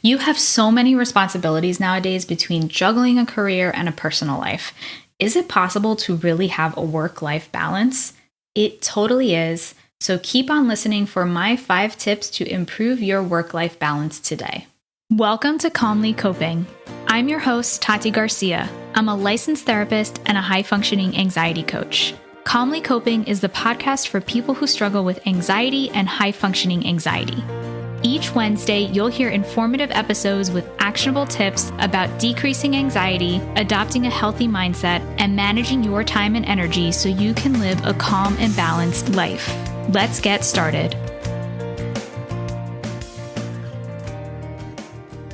You have so many responsibilities nowadays between juggling a career and a personal life. Is it possible to really have a work-life balance? It totally is. So keep on listening for my 5 tips to improve your work-life balance today. Welcome to Calmly Coping. I'm your host, Tati Garcia. I'm a licensed therapist and a high-functioning anxiety coach. Calmly Coping is the podcast for people who struggle with anxiety and high-functioning anxiety. Each Wednesday, you'll hear informative episodes with actionable tips about decreasing anxiety, adopting a healthy mindset, and managing your time and energy so you can live a calm and balanced life. Let's get started.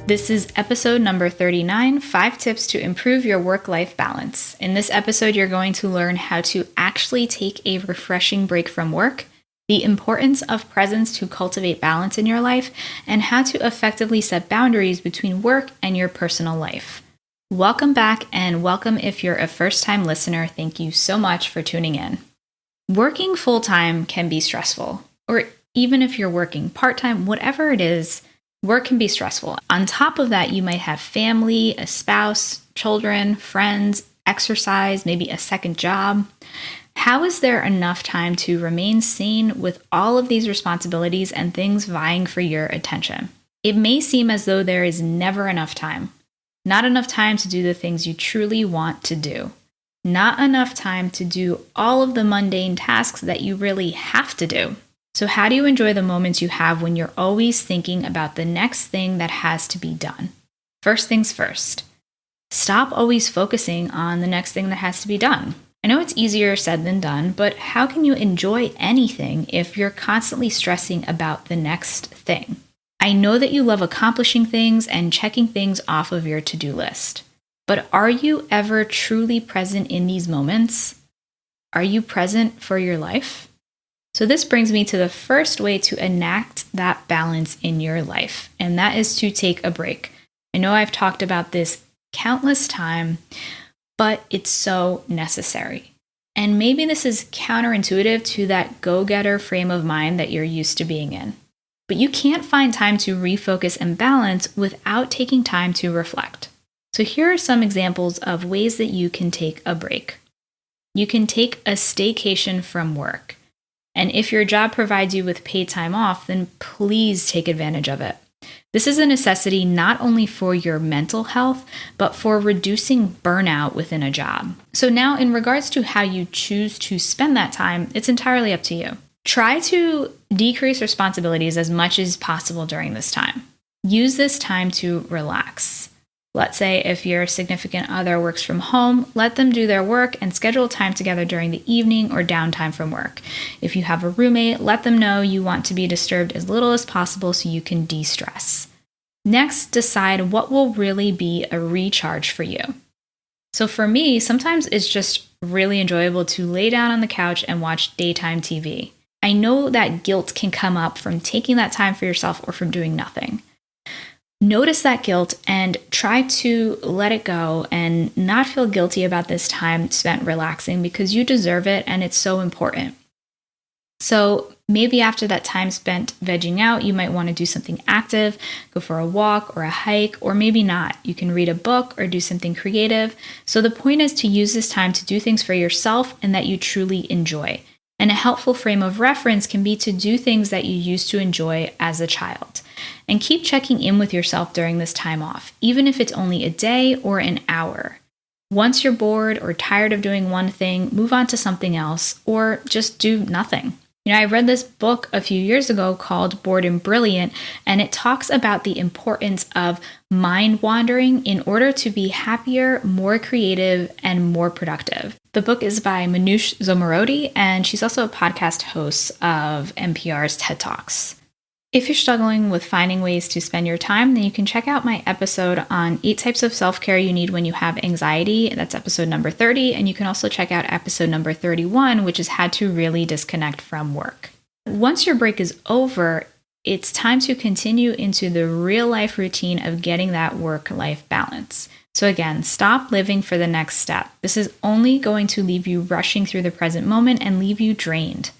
This is episode number 39, 5 tips to improve your work-life balance. In this episode, you're going to learn how to actually take a refreshing break from work, the importance of presence to cultivate balance in your life, and how to effectively set boundaries between work and your personal life. Welcome back, and welcome if you're a first-time listener. Thank you so much for tuning in. Working full-time can be stressful, or even if you're working part-time, whatever it is, work can be stressful. On top of that, you might have family, a spouse, children, friends, exercise, maybe a second job. How is there enough time to remain sane with all of these responsibilities and things vying for your attention? It may seem as though there is never enough time. Not enough time to do the things you truly want to do. Not enough time to do all of the mundane tasks that you really have to do. So how do you enjoy the moments you have when you're always thinking about the next thing that has to be done? First things first. Stop always focusing on the next thing that has to be done. I know it's easier said than done, but how can you enjoy anything if you're constantly stressing about the next thing? I know that you love accomplishing things and checking things off of your to-do list, but are you ever truly present in these moments? Are you present for your life? So this brings me to the first way to enact that balance in your life, and that is to take a break. I know I've talked about this countless times, but it's so necessary. And maybe this is counterintuitive to that go-getter frame of mind that you're used to being in. But you can't find time to refocus and balance without taking time to reflect. So here are some examples of ways that you can take a break. You can take a staycation from work. And if your job provides you with paid time off, then please take advantage of it. This is a necessity not only for your mental health, but for reducing burnout within a job. So now in regards to how you choose to spend that time, it's entirely up to you. Try to decrease responsibilities as much as possible during this time. Use this time to relax. Let's say if your significant other works from home, let them do their work and schedule time together during the evening or downtime from work. If you have a roommate, let them know you want to be disturbed as little as possible so you can de-stress. Next, decide what will really be a recharge for you. So for me, sometimes it's just really enjoyable to lay down on the couch and watch daytime TV. I know that guilt can come up from taking that time for yourself or from doing nothing. Notice that guilt and try to let it go and not feel guilty about this time spent relaxing because you deserve it and it's so important. So maybe after that time spent vegging out, you might want to do something active, go for a walk or a hike, or maybe not. You can read a book or do something creative. So the point is to use this time to do things for yourself and that you truly enjoy. And a helpful frame of reference can be to do things that you used to enjoy as a child. And keep checking in with yourself during this time off, even if it's only a day or an hour. Once you're bored or tired of doing one thing, move on to something else or just do nothing. I read this book a few years ago called Bored and Brilliant, and it talks about the importance of mind wandering in order to be happier, more creative, and more productive. The book is by Manoush Zomorodi, and she's also a podcast host of NPR's TED Talks. If you're struggling with finding ways to spend your time, then you can check out my episode on 8 types of self-care you need when you have anxiety. That's episode number 30. And you can also check out episode number 31, which is how to really disconnect from work. Once your break is over, it's time to continue into the real life routine of getting that work-life balance. So again, stop living for the next step. This is only going to leave you rushing through the present moment and leave you drained.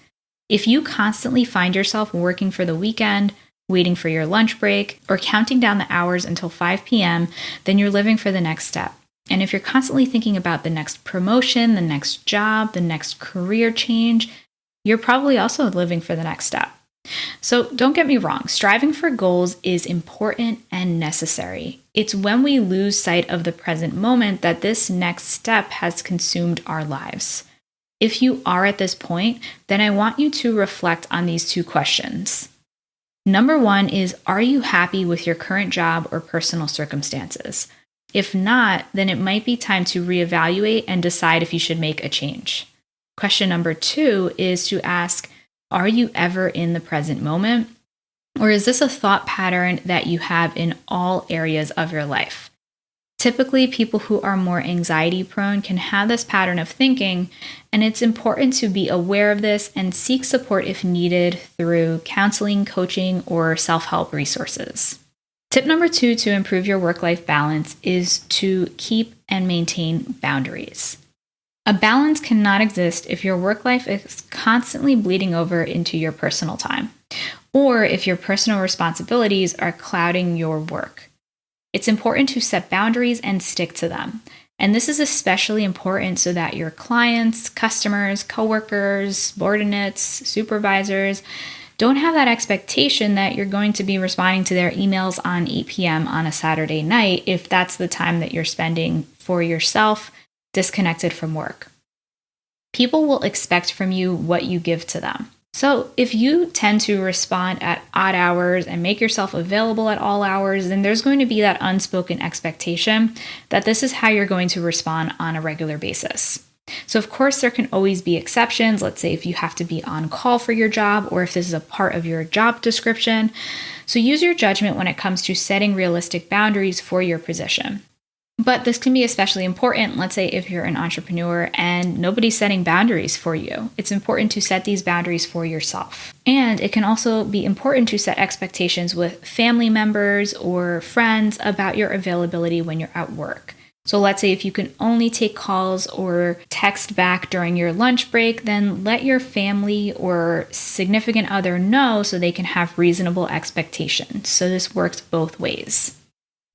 If you constantly find yourself working for the weekend, waiting for your lunch break, or counting down the hours until 5 p.m., then you're living for the next step. And if you're constantly thinking about the next promotion, the next job, the next career change, you're probably also living for the next step. So don't get me wrong, striving for goals is important and necessary. It's when we lose sight of the present moment that this next step has consumed our lives. If you are at this point, then I want you to reflect on these two questions. Number one is, are you happy with your current job or personal circumstances? If not, then it might be time to reevaluate and decide if you should make a change. Question number two is to ask, are you ever in the present moment? Or is this a thought pattern that you have in all areas of your life? Typically, people who are more anxiety prone can have this pattern of thinking, and it's important to be aware of this and seek support if needed through counseling, coaching, or self-help resources. Tip number two to improve your work-life balance is to keep and maintain boundaries. A balance cannot exist if your work life is constantly bleeding over into your personal time, or if your personal responsibilities are clouding your work. It's important to set boundaries and stick to them. And this is especially important so that your clients, customers, coworkers, subordinates, supervisors don't have that expectation that you're going to be responding to their emails on 8 p.m. on a Saturday night if that's the time that you're spending for yourself, disconnected from work. People will expect from you what you give to them. So if you tend to respond at odd hours and make yourself available at all hours, then there's going to be that unspoken expectation that this is how you're going to respond on a regular basis. So of course, there can always be exceptions. Let's say if you have to be on call for your job or if this is a part of your job description. So use your judgment when it comes to setting realistic boundaries for your position. But this can be especially important, let's say if you're an entrepreneur and nobody's setting boundaries for you. It's important to set these boundaries for yourself. And it can also be important to set expectations with family members or friends about your availability when you're at work. So let's say if you can only take calls or text back during your lunch break, then let your family or significant other know so they can have reasonable expectations. So this works both ways.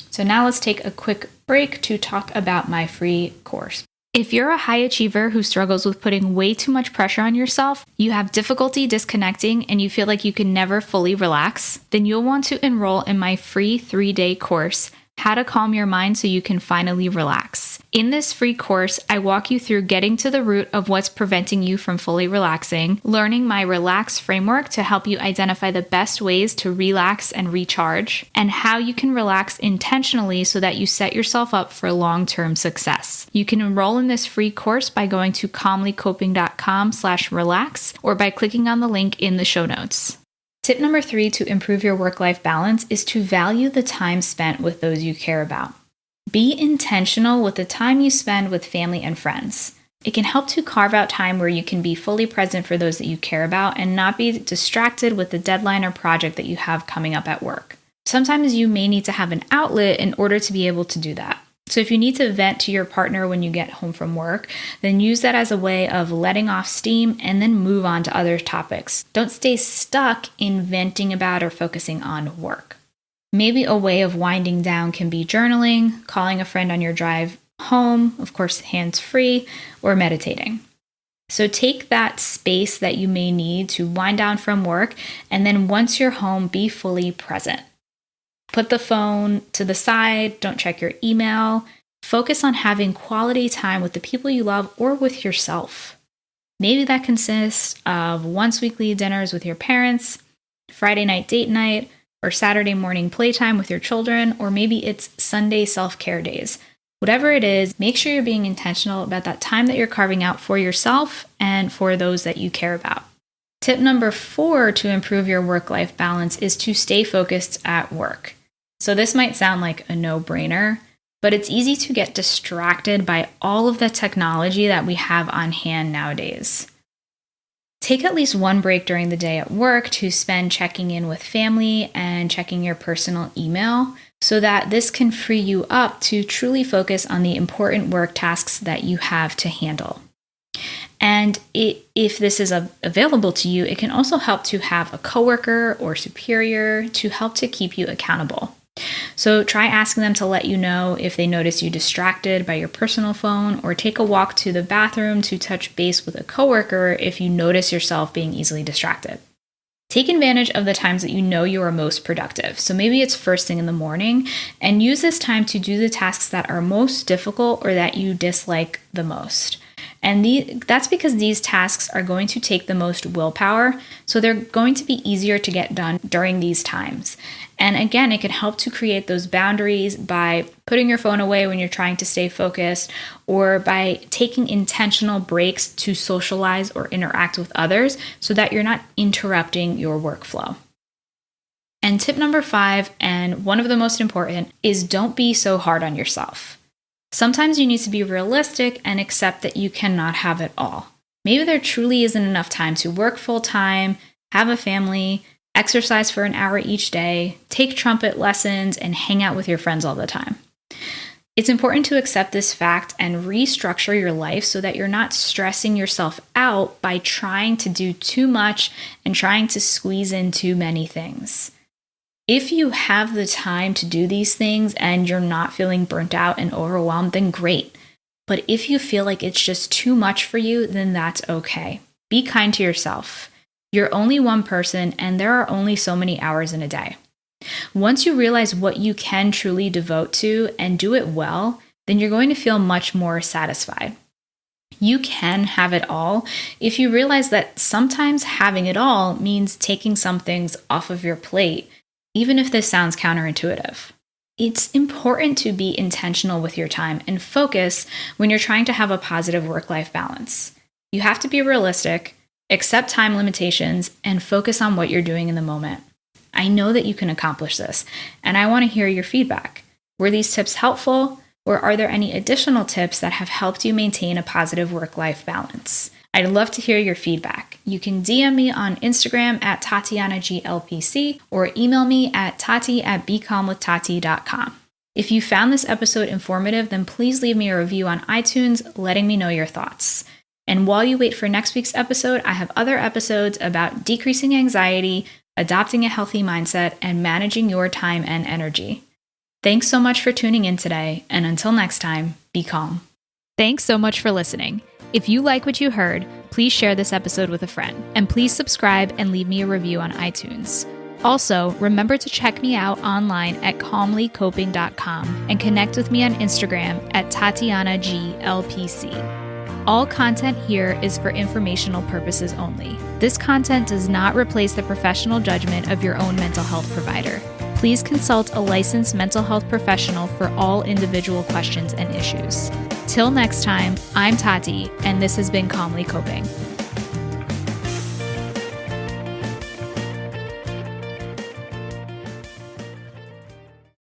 So now let's take a quick break to talk about my free course. If you're a high achiever who struggles with putting way too much pressure on yourself, you have difficulty disconnecting, and you feel like you can never fully relax, then you'll want to enroll in my free 3-day course, How to Calm Your Mind So You Can Finally Relax. In this free course, I walk you through getting to the root of what's preventing you from fully relaxing, learning my Relax framework to help you identify the best ways to relax and recharge, and how you can relax intentionally so that you set yourself up for long-term success. You can enroll in this free course by going to calmlycoping.com/relax or by clicking on the link in the show notes. Tip number 3 to improve your work-life balance is to value the time spent with those you care about. Be intentional with the time you spend with family and friends. It can help to carve out time where you can be fully present for those that you care about and not be distracted with the deadline or project that you have coming up at work. Sometimes you may need to have an outlet in order to be able to do that. So if you need to vent to your partner when you get home from work, then use that as a way of letting off steam and then move on to other topics. Don't stay stuck in venting about or focusing on work. Maybe a way of winding down can be journaling, calling a friend on your drive home, of course, hands-free, or meditating. So take that space that you may need to wind down from work, and then once you're home, be fully present. Put the phone to the side, don't check your email. Focus on having quality time with the people you love or with yourself. Maybe that consists of once weekly dinners with your parents, Friday night date night, or Saturday morning playtime with your children, or maybe it's Sunday self-care days. Whatever it is, make sure you're being intentional about that time that you're carving out for yourself and for those that you care about. Tip number 4 to improve your work-life balance is to stay focused at work. So this might sound like a no-brainer, but it's easy to get distracted by all of the technology that we have on hand nowadays. Take at least one break during the day at work to spend checking in with family and checking your personal email so that this can free you up to truly focus on the important work tasks that you have to handle. And if this is available to you, it can also help to have a coworker or superior to help to keep you accountable. So try asking them to let you know if they notice you distracted by your personal phone, or take a walk to the bathroom to touch base with a coworker if you notice yourself being easily distracted. Take advantage of the times that you know you are most productive. So maybe it's first thing in the morning, and use this time to do the tasks that are most difficult or that you dislike the most. And that's because these tasks are going to take the most willpower, so they're going to be easier to get done during these times. And again, it can help to create those boundaries by putting your phone away when you're trying to stay focused, or by taking intentional breaks to socialize or interact with others so that you're not interrupting your workflow. And tip number 5, and one of the most important, is don't be so hard on yourself. Sometimes you need to be realistic and accept that you cannot have it all. Maybe there truly isn't enough time to work full time, have a family, exercise for an hour each day, take trumpet lessons, and hang out with your friends all the time. It's important to accept this fact and restructure your life so that you're not stressing yourself out by trying to do too much and trying to squeeze in too many things. If you have the time to do these things and you're not feeling burnt out and overwhelmed, then great. But if you feel like it's just too much for you, then that's okay. Be kind to yourself. You're only one person, and there are only so many hours in a day. Once you realize what you can truly devote to and do it well, then you're going to feel much more satisfied. You can have it all if you realize that sometimes having it all means taking some things off of your plate, even if this sounds counterintuitive. It's important to be intentional with your time and focus when you're trying to have a positive work-life balance. You have to be realistic, accept time limitations, and focus on what you're doing in the moment. I know that you can accomplish this, and I want to hear your feedback. Were these tips helpful, or are there any additional tips that have helped you maintain a positive work-life balance? I'd love to hear your feedback. You can DM me on Instagram at TatianaGLPC, or email me at tati@becalmwithtati.com. If you found this episode informative, then please leave me a review on iTunes letting me know your thoughts. And while you wait for next week's episode, I have other episodes about decreasing anxiety, adopting a healthy mindset, and managing your time and energy. Thanks so much for tuning in today, and until next time, be calm. Thanks so much for listening. If you like what you heard, please share this episode with a friend, and please subscribe and leave me a review on iTunes. Also, remember to check me out online at calmlycoping.com and connect with me on Instagram at TatianaGLPC. All content here is for informational purposes only. This content does not replace the professional judgment of your own mental health provider. Please consult a licensed mental health professional for all individual questions and issues. Till next time, I'm Tati, and this has been Calmly Coping.